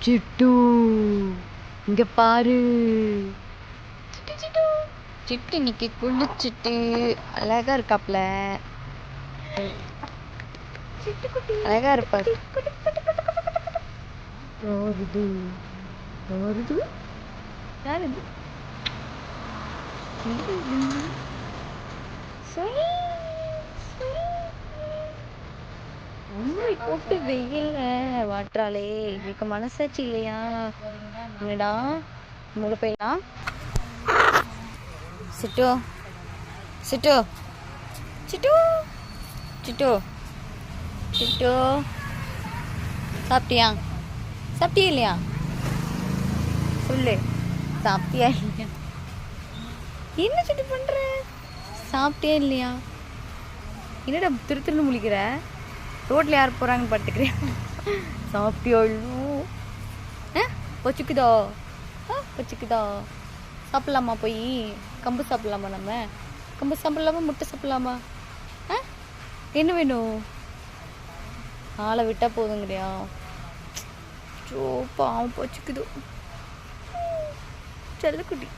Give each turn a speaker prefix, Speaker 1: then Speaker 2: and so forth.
Speaker 1: சிட்டு இங்க பாரு. சிட்டு சிட்டு சிட்டு இன்னைக்கு குளிச்சுட்டு அழகா இருக்காப்ல. அழகா இருப்பாரு. யாருது யாருது யாருது? உண்மை போட்டு வெயில்ல வாட்டுறாளே, இதுக்கு மனசாட்சி இல்லையா? என்னடா முழு போயிடலாம். சிட்டு சிட்டு சிட்டு சிட்டு சிட்டு சாப்பிட்டியா? சாப்பிட்டியா இல்லையா? சொல்லு, சாப்பிட்டியா இல்லையா? என்ன சிட்டு பண்ற? சாப்பிட்டியா இல்லையா? என்னடா திரு திருன்னு முழிக்கிற? ரோட்டில் யார் போகிறாங்கன்னு பார்த்துக்கிறியா? சாப்பிட்டியா இல்லையா? வச்சுக்குதா வச்சுக்குதா? சாப்பிட்லாமா? போய் கம்பு சாப்பிட்லாமா? நம்ம கம்பு சாப்பிட்லாமா? முட்டை சாப்பிட்லாமா? என்ன வேணும்? ஆளை விட்டால் போதுங்கறியா? சோ பாவம் வச்சுக்குதோ செல்லக்குட்டி.